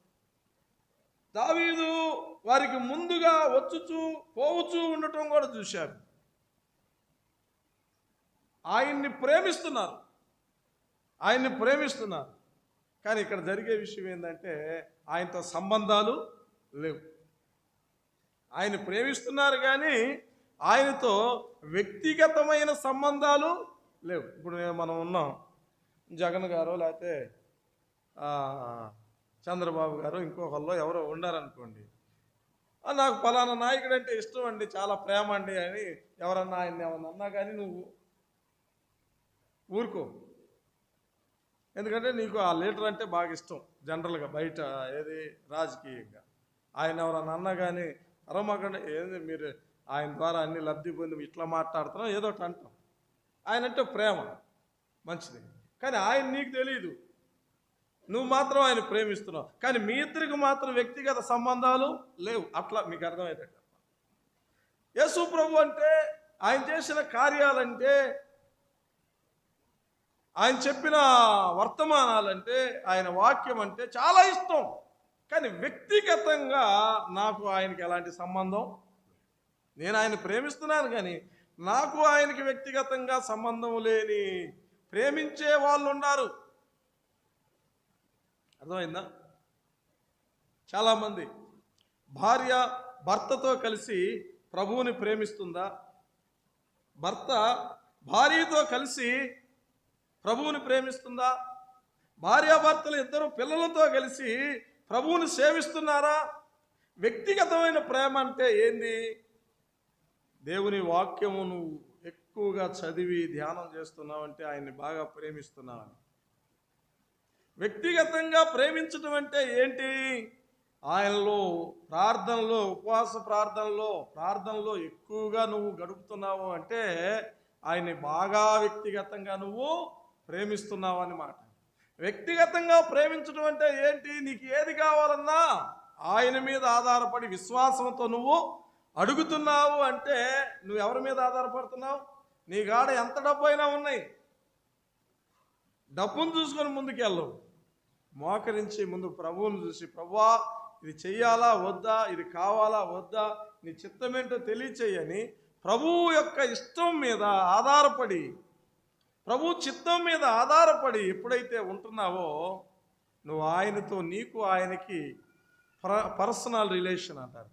దావీదు వారికి ముందుగా వచ్చుచూ పోవుచూ ఉండటం కూడా చూశారు. ఆయన్ని ప్రేమిస్తున్నారు. కానీ ఇక్కడ జరిగే విషయం ఏంటంటే, ఆయనతో సంబంధాలు లేవు. ఆయన ప్రేమిస్తున్నారు కానీ ఆయనతో వ్యక్తిగతమైన సంబంధాలు లేవు. ఇప్పుడు మనం ఉన్నాం, జగన్ గారు లేకపోతే చంద్రబాబు గారు ఇంకొకళ్ళు ఎవరో ఉండారనుకోండి, నాకు ఫలానా నాయకుడు అంటే ఇష్టం అండి, చాలా ప్రేమ అండి అని ఎవరన్నా ఆయన్ని ఏమన్నా అన్నా కానీ నువ్వు ఊరుకో. ఎందుకంటే నీకు ఆ లీడర్ అంటే బాగా ఇష్టం. జనరల్గా బయట ఏది రాజకీయంగా ఆయన ఎవరన్నా అన్నా కానీ అరమకండి, ఏంది మీరు ఆయన ద్వారా అన్ని లబ్ధి పొంది ఇట్లా మాట్లాడుతున్నాం ఏదో ఒకటి అంటాం. ఆయన అంటే ప్రేమ, మంచిది. కానీ ఆయన నీకు తెలియదు, నువ్వు మాత్రం ఆయన ప్రేమిస్తున్నావు. కానీ మీ ఇద్దరికి మాత్రం వ్యక్తిగత సంబంధాలు లేవు. అట్లా మీకు అర్థమయ్యేటట్టు. యేసు ప్రభు అంటే, ఆయన చేసిన కార్యాలంటే, ఆయన చెప్పిన వర్తమానాలంటే, ఆయన వాక్యం అంటే చాలా ఇష్టం. కానీ వ్యక్తిగతంగా నాకు ఆయనకి ఎలాంటి సంబంధం, నేను ఆయన ప్రేమిస్తున్నాను కానీ నాకు ఆయనకి వ్యక్తిగతంగా సంబంధం లేని ప్రేమించే వాళ్ళు ఉన్నారు. అర్థమైందా? చాలామంది భార్య భర్తతో కలిసి ప్రభువుని ప్రేమిస్తుందా? భర్త భార్యతో కలిసి ప్రభువుని ప్రేమిస్తుందా? భార్యాభర్తలు ఇద్దరు పిల్లలతో కలిసి ప్రభువుని సేవిస్తున్నారా? వ్యక్తిగతమైన ప్రేమ అంటే ఏంది? దేవుని వాక్యము నువ్వు ఎక్కువగా చదివి ధ్యానం చేస్తున్నావంటే ఆయన్ని బాగా ప్రేమిస్తున్నావని. వ్యక్తిగతంగా ప్రేమించడం అంటే ఏంటి? ఆయనలో ప్రార్థనలో, ఉపవాస ప్రార్థనలో ఎక్కువగా నువ్వు గడుపుతున్నావు అంటే ఆయన్ని బాగా వ్యక్తిగతంగా నువ్వు ప్రేమిస్తున్నావు అన్నమాట. వ్యక్తిగతంగా ప్రేమించడం అంటే ఏంటి? నీకు ఏది కావాలన్నా ఆయన మీద ఆధారపడి విశ్వాసంతో నువ్వు అడుగుతున్నావు అంటే నువ్వు ఎవరి మీద ఆధారపడుతున్నావు? నీ కాడ ఎంత డబ్బు అయినా ఉన్నాయి, డబ్బును చూసుకొని ముందుకెళ్ళవు. మోకరించి ముందు ప్రభువును చూసి, ప్రభువా ఇది చెయ్యాలా వద్దా, ఇది కావాలా వద్దా, నీ చిత్తమేంటో తెలియచేయని ప్రభువు యొక్క ఇష్టం మీద ఆధారపడి, ప్రభు చిత్తం మీద ఆధారపడి ఎప్పుడైతే ఉంటున్నావో నువ్వు ఆయనతో, నీకు ఆయనకి పర్సనల్ రిలేషన్ అంటారు.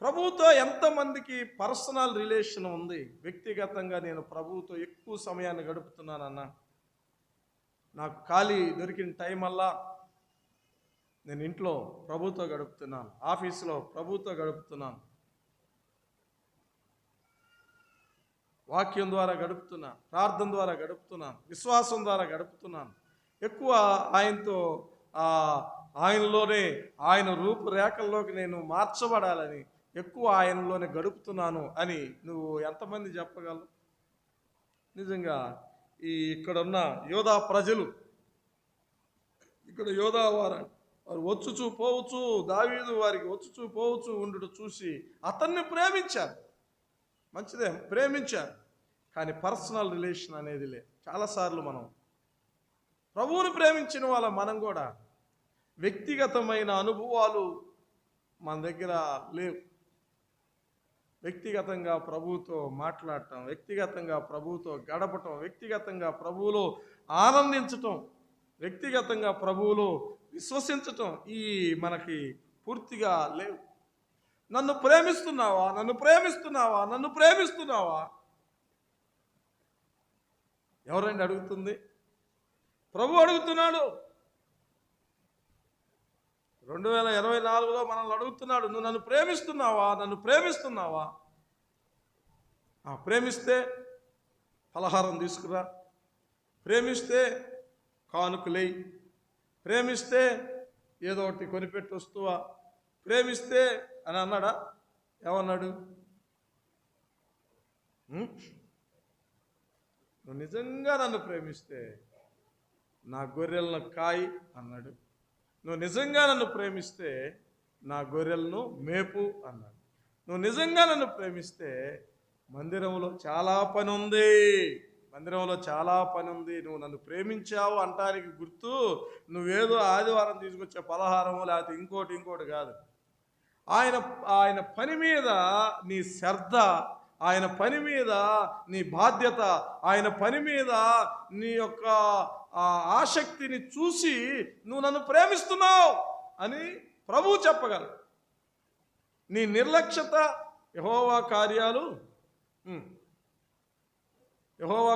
ప్రభువుతో ఎంతమందికి పర్సనల్ రిలేషన్ ఉంది? వ్యక్తిగతంగా నేను ప్రభువుతో ఎక్కువ సమయాన్ని గడుపుతున్నానన్నా, నాకు ఖాళీ దొరికిన టైం వల్ల నేను ఇంట్లో ప్రభువుతో గడుపుతున్నాను, ఆఫీసులో ప్రభువుతో గడుపుతున్నాను, వాక్యం ద్వారా గడుపుతున్నాను, ప్రార్థన ద్వారా గడుపుతున్నాను, విశ్వాసం ద్వారా గడుపుతున్నాను. ఎక్కువ ఆయనతో ఆయనలోనే, ఆయన రూపురేఖల్లోకి నేను మార్చబడాలని, ఎక్కువ ఆయనలోనే గడుపుతున్నాను అని నువ్వు ఎంతమంది చెప్పగలవు? నిజంగా ఇక్కడున్న యోధా ప్రజలు, ఇక్కడ యోధా వారు వచ్చుచూ పోవచ్చు, దావీదు వారికి వచ్చుచూ పోవచ్చు ఉండుట చూసి అతన్ని ప్రేమించారు. మంచిదే, ప్రేమించారు. కానీ పర్సనల్ రిలేషన్ అనేది లేదు. చాలాసార్లు మనం ప్రభువుని ప్రేమించిన వాళ్ళ మనం కూడా వ్యక్తిగతమైన అనుభవాలు మన దగ్గర లేవు. వ్యక్తిగతంగా ప్రభువుతో మాట్లాడటం, వ్యక్తిగతంగా ప్రభువుతో గడపటం, వ్యక్తిగతంగా ప్రభువులో ఆనందించటం, వ్యక్తిగతంగా ప్రభువులో విశ్వసించటం మనకి పూర్తిగా లేవు. నన్ను ప్రేమిస్తున్నావా, నన్ను ప్రేమిస్తున్నావా, నన్ను ప్రేమిస్తున్నావా? ఎవరండి అడుగుతుంది? ప్రభు అడుగుతున్నాడు. 2024లో మనల్ని అడుగుతున్నాడు, నువ్వు నన్ను ప్రేమిస్తున్నావా, నన్ను ప్రేమిస్తున్నావా? ప్రేమిస్తే పలహారం తీసుకురా, ప్రేమిస్తే కానుకలేయి, ప్రేమిస్తే ఏదో ఒకటి కొనిపెట్టి వస్తువా, ప్రేమిస్తే అని అన్నాడా? ఏమన్నాడు? నువ్వు నిజంగా నన్ను ప్రేమిస్తే నా గొర్రెలను కాయి అన్నాడు. నువ్వు నిజంగా నన్ను ప్రేమిస్తే నా గొర్రెలను మేపు అన్నాడు. నువ్వు నిజంగా నన్ను ప్రేమిస్తే మందిరంలో చాలా పని ఉంది, మందిరంలో చాలా పని ఉంది. నువ్వు నన్ను ప్రేమించావు అంటానికి గుర్తు నువ్వేదో ఆదివారం తీసుకొచ్చే పలహారము లేకపోతే ఇంకోటి కాదు. ఆయన పని మీద నీ శ్రద్ధ, ఆయన పని మీద నీ బాధ్యత, ఆయన పని మీద నీ యొక్క ఆసక్తిని చూసి నువ్వు నన్ను ప్రేమిస్తున్నావు అని ప్రభువు చెప్పగలరు. నీ నిర్లక్ష్యత, యెహోవా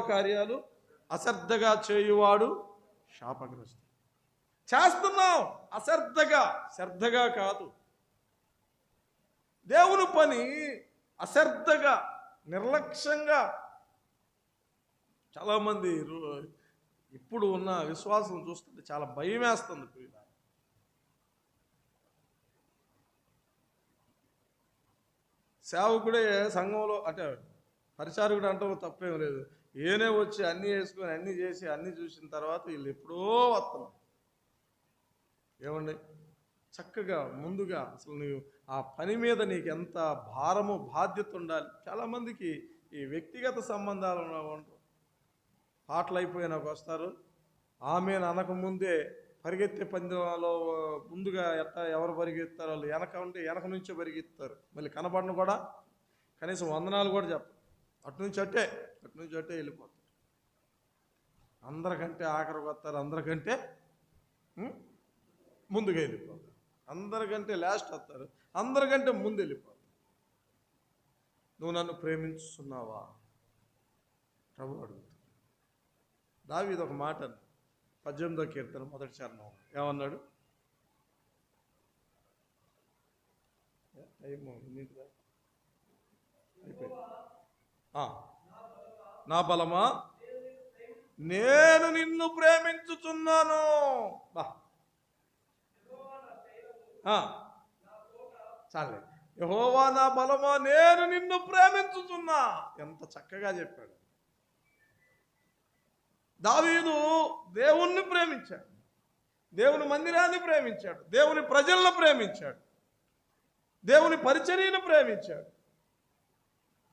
కార్యాలు అశ్రద్ధగా చేయువాడు శాపగ్రస్తుడు. చేస్తున్నావు అశ్రద్ధగా, శ్రద్ధగా కాదు. దేవుని పని అశ్రద్ధగా, నిర్లక్ష్యంగా. చాలామంది ఇప్పుడు ఉన్న విశ్వాసం చూస్తుంటే చాలా భయం వేస్తుంది. సేవకుడే సంఘంలో అంటే పరిచారకుడు అంటారు, తప్పేం లేదు. ఏనే వచ్చి అన్నీ వేసుకొని అన్నీ చేసి అన్నీ చూసిన తర్వాత వీళ్ళు ఎప్పుడో వస్తున్నారు. ఏమండి, చక్కగా ముందుగా అసలు నువ్వు ఆ పని మీద నీకు ఎంత భారము, బాధ్యత ఉండాలి. చాలామందికి ఈ వ్యక్తిగత సంబంధాలు ఉంటారు. పాటలు అయిపోయినాక వస్తారు, ఆమెను అనకముందే పరిగెత్తే పందెంలో ముందుగా ఎవరు పరిగెత్తారు వాళ్ళు వెనక నుంచే పరిగెత్తారు. మళ్ళీ కనబడను కూడా కనీసం వందనాలు కూడా చెప్పరు. అటు నుంచి అట్టే వెళ్ళిపోతారు. అందరికంటే ఆఖరికి వస్తారు, అందరికంటే ముందుగా వెళ్ళిపోతారు, అందరికంటే లాస్ట్ వస్తారు, అందరికంటే ముందు వెళ్ళిపోతారు. నువ్వు నన్ను ప్రేమించుతున్నావా? ప్రభు అడుగుతాడు. దావీదు ఒక మాట 18వ కీర్తన 1వ చరణం ఏమన్నాడు? నా బలమా, నేను నిన్ను ప్రేమించుచున్నాను. చాలే, యెహోవా నా బలమా, నేను నిన్ను ప్రేమించుచున్నా. ఎంత చక్కగా చెప్పాడు. దావీదు దేవుణ్ణి ప్రేమించాడు, దేవుని మందిరాన్ని ప్రేమించాడు, దేవుని ప్రజలను ప్రేమించాడు, దేవుని పరిచర్యను ప్రేమించాడు,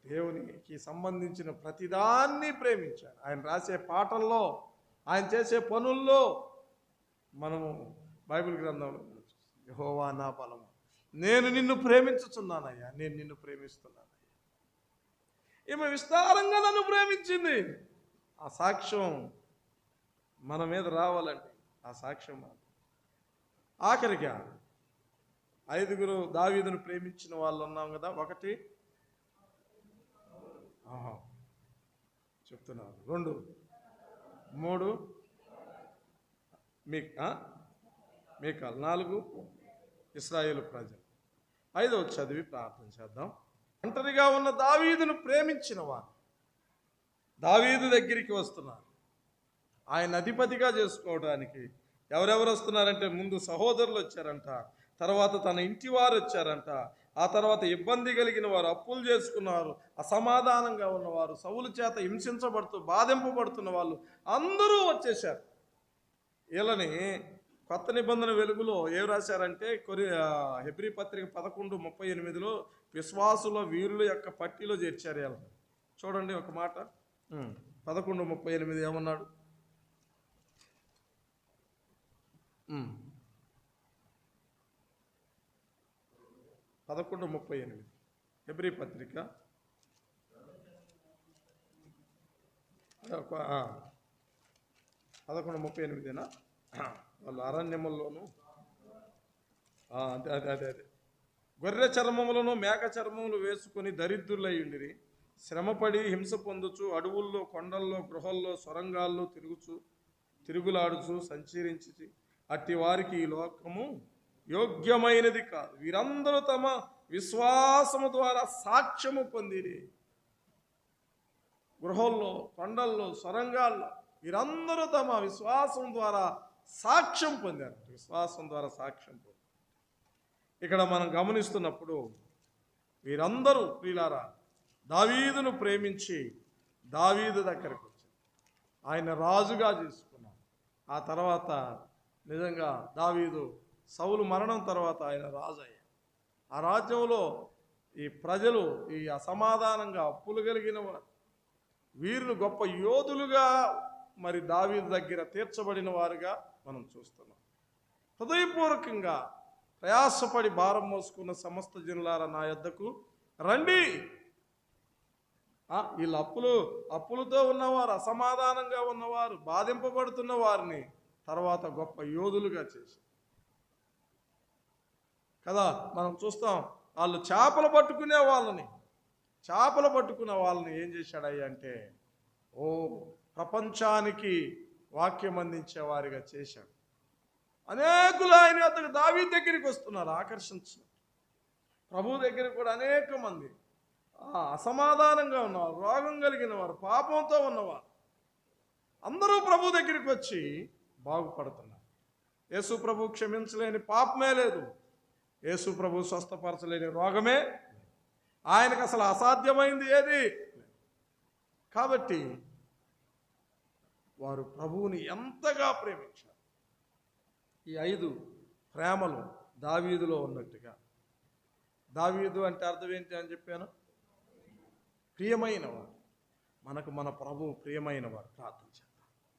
దేవునికి సంబంధించిన ప్రతిదాన్ని ప్రేమించాడు. ఆయన రాసే పాటల్లో, ఆయన చేసే పనుల్లో మనము బైబిల్ గ్రంథంలో యెహోవా నా బలము, నేను నిన్ను ప్రేమించుచున్నానయ్యా, నేను నిన్ను ప్రేమిస్తున్నానయ్యా. ఈమె విస్తారంగా నన్ను ప్రేమించింది. ఆ సాక్ష్యం మన మీద రావాలండి. ఆ సాక్ష్యం ఆఖరిగా 5 దావీదును ప్రేమించిన వాళ్ళు ఉన్నాం కదా. 1 చెప్తున్నారు, 2, 3 మీకాలు, 4 ఇశ్రాయేలు ప్రజలు. 5వ చదివి ప్రార్థన చేద్దాం. ఒంటరిగా ఉన్న దావీదును ప్రేమించిన వారు దావీదు దగ్గరికి వస్తున్నారు. ఆయన అధిపతిగా చేసుకోవడానికి ఎవరెవరు వస్తున్నారంటే ముందు సహోదరులు వచ్చారంట, తర్వాత తన ఇంటి వారు వచ్చారంట, ఆ తర్వాత ఇబ్బంది కలిగిన వారు, అప్పులు చేసుకున్నారు, అసమాధానంగా ఉన్నవారు, సౌలు చేత హింసించబడుతూ బాధింపబడుతున్న వాళ్ళు అందరూ వచ్చేసారు. వీళ్ళని కొత్త నిబంధన వెలుగులో ఏం రాశారంటే హెబ్రీ పత్రిక 11:38 విశ్వాసుల వీరుల యొక్క పట్టిలో చేర్చారు వీళ్ళని. చూడండి ఒక మాట, 11:38 ఏమన్నాడు? 11:38 హెబ్రీ పత్రిక 11:38 వాళ్ళు అరణ్యముల్లోనూ అదే గొర్రె చర్మములను మేక చర్మములు వేసుకుని దరిద్రులయ్యుండిరి, శ్రమపడి హింస పొందుచు అడవుల్లో, కొండల్లో, గృహల్లో, సొరంగాల్లో తిరుగులాడుచు సంచరించి అట్టి వారికి ఈ లోకము యోగ్యమైనది కాదు. వీరందరూ తమ విశ్వాసము ద్వారా సాక్ష్యము పొందిరి. గృహంలో, కొండల్లో, సొరంగాల్లో వీరందరూ తమ విశ్వాసం ద్వారా సాక్ష్యం పొందారు. విశ్వాసం ద్వారా సాక్ష్యం పొందారు. ఇక్కడ మనం గమనిస్తున్నప్పుడు వీరందరూ ప్రియులారా దావీదును ప్రేమించి దావీదు దగ్గరకు వచ్చారు, ఆయన రాజుగా చేసుకున్నారు. ఆ తర్వాత నిజంగా దావీదు సౌలు మరణం తర్వాత ఆయన రాజు అయ్యారు. ఆ రాజ్యంలో ఈ ప్రజలు ఈ అసమాధానంగా అప్పులు కలిగిన వారు, వీరులు గొప్ప యోధులుగా మరి దావీదు దగ్గర తీర్చబడిన వారుగా మనం చూస్తున్నాం. హృదయపూర్వకంగా ప్రయాసపడి భారం మోసుకున్న సమస్త జనులారా నా యొద్దకు రండి. వీళ్ళు అప్పులతో ఉన్నవారు, అసమాధానంగా ఉన్నవారు, బాధింపబడుతున్న వారిని తర్వాత గొప్ప యోధులుగా చేశారు కదా. మనం చూస్తాం, వాళ్ళు చేపలు పట్టుకునే వాళ్ళని ఏం చేశాడయ్యా అంటే ప్రపంచానికి వాక్యం అందించే వారిగా చేశాడు. అనేకులు ఆయన అతను దావీదు దగ్గరికి వస్తున్నారు ఆకర్షించు. ప్రభు దగ్గర కూడా అనేక మంది అసమాధానంగా ఉన్నవారు, రోగం కలిగిన వారు, పాపంతో ఉన్నవారు అందరూ ప్రభు దగ్గరికి వచ్చి బాగుపడుతున్నారు. యేసు ప్రభు క్షమించలేని పాపమే లేదు, యేసు ప్రభు స్వస్థపరచలేని రోగమే, ఆయనకు అసలు అసాధ్యమైంది ఏది. కాబట్టి వారు ప్రభువుని ఎంతగా ప్రేమించారు. ఈ 5 ప్రేమలు దావీదులో ఉన్నట్టుగా, దావీదు అంటే అర్థం ఏంటి అని చెప్పాను? ప్రియమైనవారు. మనకు మన ప్రభువు ప్రియమైనవారు. ప్రార్థించారు.